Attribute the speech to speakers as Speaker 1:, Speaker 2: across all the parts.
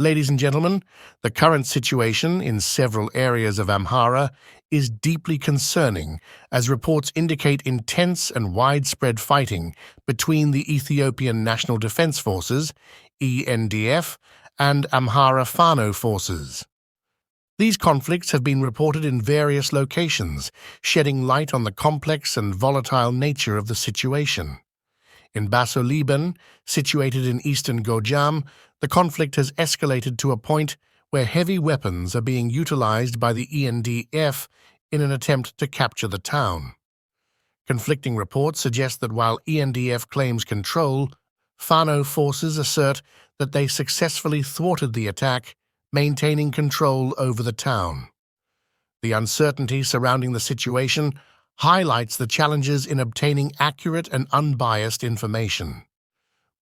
Speaker 1: Ladies and gentlemen, the current situation in several areas of Amhara is deeply concerning, as reports indicate intense and widespread fighting between the Ethiopian National Defense Forces, ENDF, and Amhara Fano forces. These conflicts have been reported in various locations, shedding light on the complex and volatile nature of the situation. In Basso Liban, situated in eastern Gojam, the conflict has escalated to a point where heavy weapons are being utilized by the ENDF in an attempt to capture the town. Conflicting reports suggest that while ENDF claims control, Fano forces assert that they successfully thwarted the attack, maintaining control over the town. The uncertainty surrounding the situation highlights the challenges in obtaining accurate and unbiased information.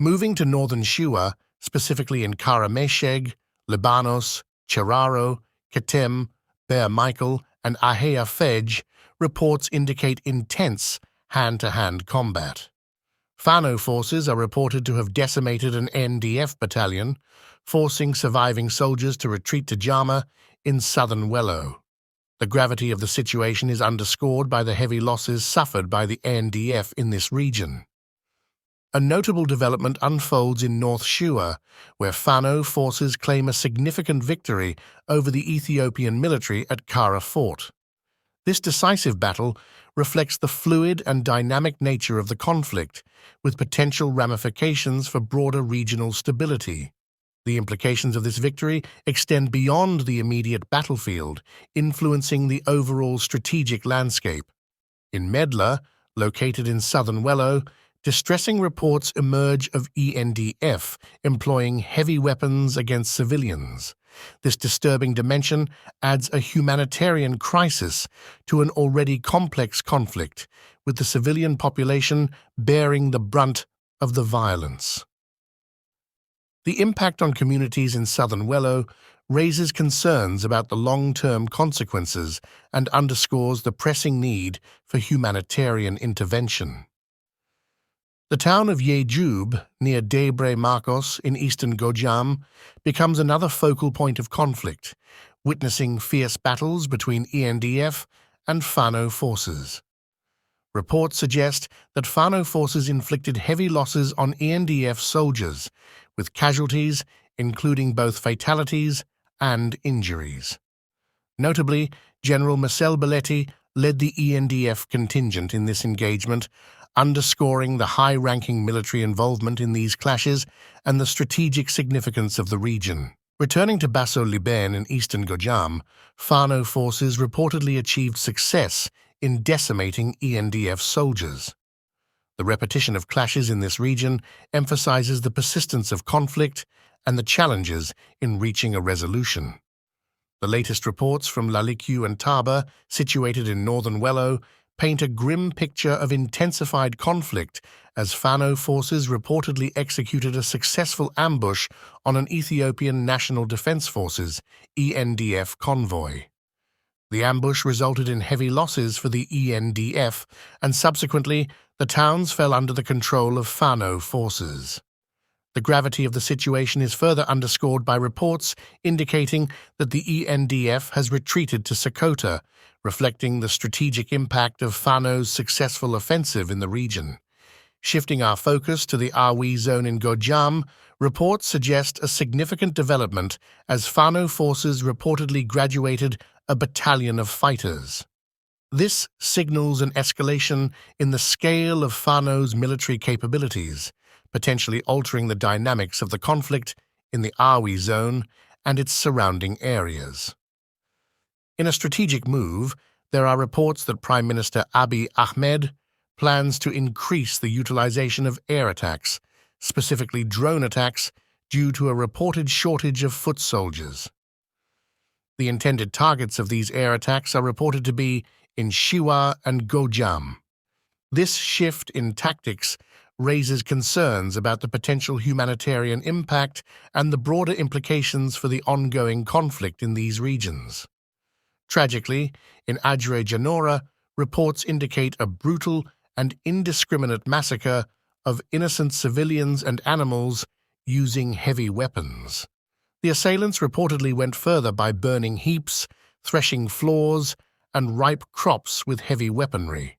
Speaker 1: Moving to northern Shua, specifically in Karamesheg, Libanos, Cheraro, Ketem, Bear Michael, and Ahea Fej, reports indicate intense hand-to-hand combat. Fano forces are reported to have decimated an NDF battalion, forcing surviving soldiers to retreat to Jama in southern Wello. The gravity of the situation is underscored by the heavy losses suffered by the NDF in this region. A notable development unfolds in North Shua, where Fano forces claim a significant victory over the Ethiopian military at Kara Fort. This decisive battle reflects the fluid and dynamic nature of the conflict, with potential ramifications for broader regional stability. The implications of this victory extend beyond the immediate battlefield, influencing the overall strategic landscape. In Medla, located in southern Wello, distressing reports emerge of ENDF employing heavy weapons against civilians. This disturbing dimension adds a humanitarian crisis to an already complex conflict, with the civilian population bearing the brunt of the violence. The impact on communities in southern Wello raises concerns about the long-term consequences and underscores the pressing need for humanitarian intervention. The town of Yejub, near Debre Marcos in eastern Gojam, becomes another focal point of conflict, witnessing fierce battles between ENDF and Fano forces. Reports suggest that Fano forces inflicted heavy losses on ENDF soldiers, with casualties including both fatalities and injuries. Notably, General Marcel Belletti led the ENDF contingent in this engagement, underscoring the high-ranking military involvement in these clashes and the strategic significance of the region. Returning to Basso Liban in eastern Gojam, Fano forces reportedly achieved success in decimating ENDF soldiers. The repetition of clashes in this region emphasizes the persistence of conflict and the challenges in reaching a resolution. The latest reports from Laliku and Taba, situated in northern Wello, paint a grim picture of intensified conflict as Fano forces reportedly executed a successful ambush on an Ethiopian National Defense Forces (ENDF) convoy. The ambush resulted in heavy losses for the ENDF, and subsequently, the towns fell under the control of Fano forces. The gravity of the situation is further underscored by reports indicating that the ENDF has retreated to Sekota, reflecting the strategic impact of Fano's successful offensive in the region. Shifting our focus to the Awi zone in Gojam, reports suggest a significant development as Fano forces reportedly graduated a battalion of fighters. This signals an escalation in the scale of Fano's military capabilities, potentially altering the dynamics of the conflict in the Awi zone and its surrounding areas. In a strategic move, there are reports that Prime Minister Abiy Ahmed plans to increase the utilization of air attacks, specifically drone attacks, due to a reported shortage of foot soldiers. The intended targets of these air attacks are reported to be in Shiwa and Gojam. This shift in tactics raises concerns about the potential humanitarian impact and the broader implications for the ongoing conflict in these regions. Tragically, in Adre Janora, reports indicate a brutal and indiscriminate massacre of innocent civilians and animals using heavy weapons. The assailants reportedly went further by burning heaps, threshing floors, and ripe crops with heavy weaponry.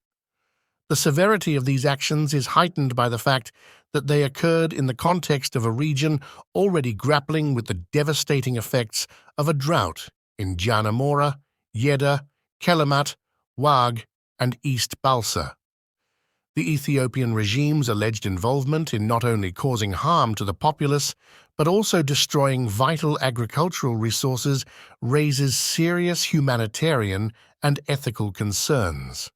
Speaker 1: The severity of these actions is heightened by the fact that they occurred in the context of a region already grappling with the devastating effects of a drought in Janamora, Yeda, Kelamat, Wag, and East Balsa. The Ethiopian regime's alleged involvement in not only causing harm to the populace, but also destroying vital agricultural resources raises serious humanitarian and ethical concerns.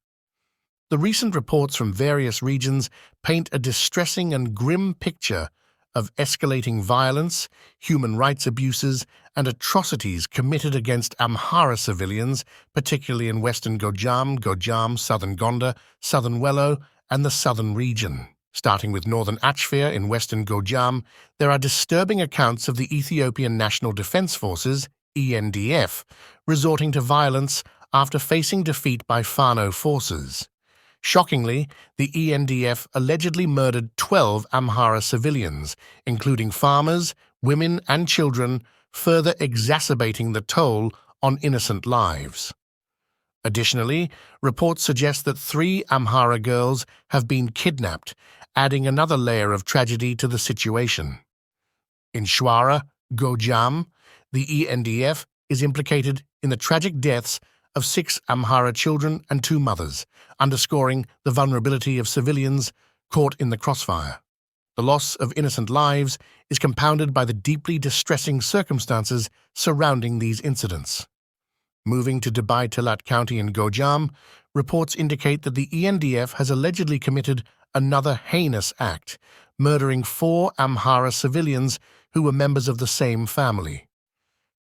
Speaker 1: The recent reports from various regions paint a distressing and grim picture of escalating violence, human rights abuses, and atrocities committed against Amhara civilians, particularly in western Gojam, southern Gondar, southern Wello, and the southern region. Starting with northern Achfir in western Gojam, there are disturbing accounts of the Ethiopian National Defense Forces, ENDF, resorting to violence after facing defeat by Fano forces. Shockingly, the ENDF allegedly murdered 12 Amhara civilians, including farmers, women, and children, further exacerbating the toll on innocent lives. Additionally, reports suggest that 3 Amhara girls have been kidnapped, adding another layer of tragedy to the situation. In Shwara, Gojam, the ENDF is implicated in the tragic deaths of 6 Amhara children and 2 mothers, underscoring the vulnerability of civilians caught in the crossfire. The loss of innocent lives is compounded by the deeply distressing circumstances surrounding these incidents. Moving to Dubai Talat County in Gojam, reports indicate that the ENDF has allegedly committed another heinous act, murdering 4 Amhara civilians who were members of the same family.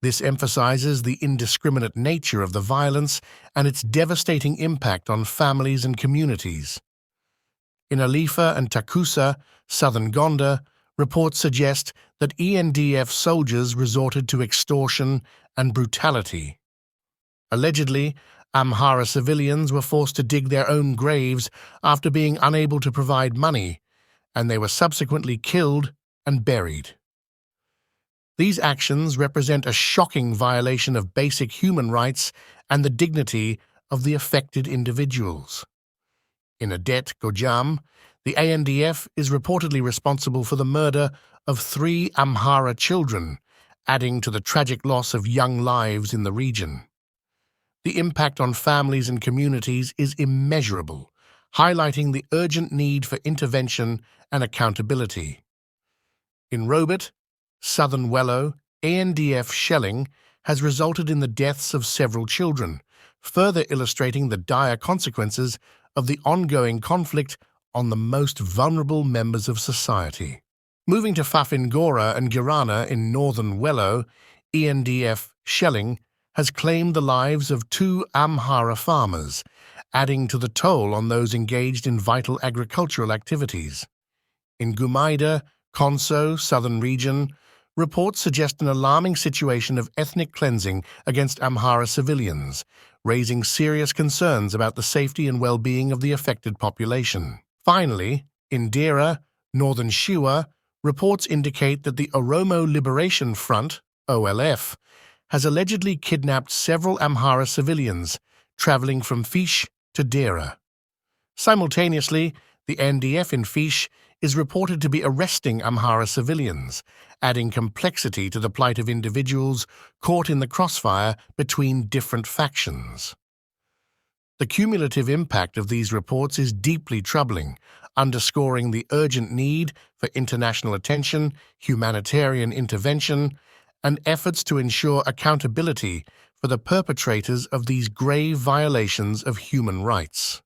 Speaker 1: This emphasizes the indiscriminate nature of the violence and its devastating impact on families and communities. In Alifa and Takusa, southern Gondar, reports suggest that ENDF soldiers resorted to extortion and brutality. Allegedly, Amhara civilians were forced to dig their own graves after being unable to provide money, and they were subsequently killed and buried. These actions represent a shocking violation of basic human rights and the dignity of the affected individuals. In Adet, Gojam, the ANDF is reportedly responsible for the murder of 3 Amhara children, adding to the tragic loss of young lives in the region. The impact on families and communities is immeasurable, highlighting the urgent need for intervention and accountability. In Robert, southern Wello, ANDF shelling has resulted in the deaths of several children, further illustrating the dire consequences of the ongoing conflict on the most vulnerable members of society. Moving to Fafingora and Girana in northern Wello, ENDF shelling has claimed the lives of 2 Amhara farmers, adding to the toll on those engaged in vital agricultural activities. In Gumaida, Konso, southern region, reports suggest an alarming situation of ethnic cleansing against Amhara civilians, raising serious concerns about the safety and well-being of the affected population. Finally, in Dera, northern Shiwa, reports indicate that the Oromo Liberation Front, OLF, has allegedly kidnapped several Amhara civilians, traveling from Fish to Dera. Simultaneously, the NDF in Fish is reported to be arresting Amhara civilians, adding complexity to the plight of individuals caught in the crossfire between different factions. The cumulative impact of these reports is deeply troubling, underscoring the urgent need for international attention, humanitarian intervention, and efforts to ensure accountability for the perpetrators of these grave violations of human rights.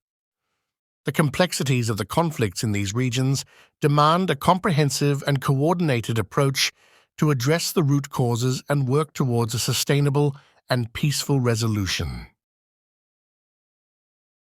Speaker 1: The complexities of the conflicts in these regions demand a comprehensive and coordinated approach to address the root causes and work towards a sustainable and peaceful resolution.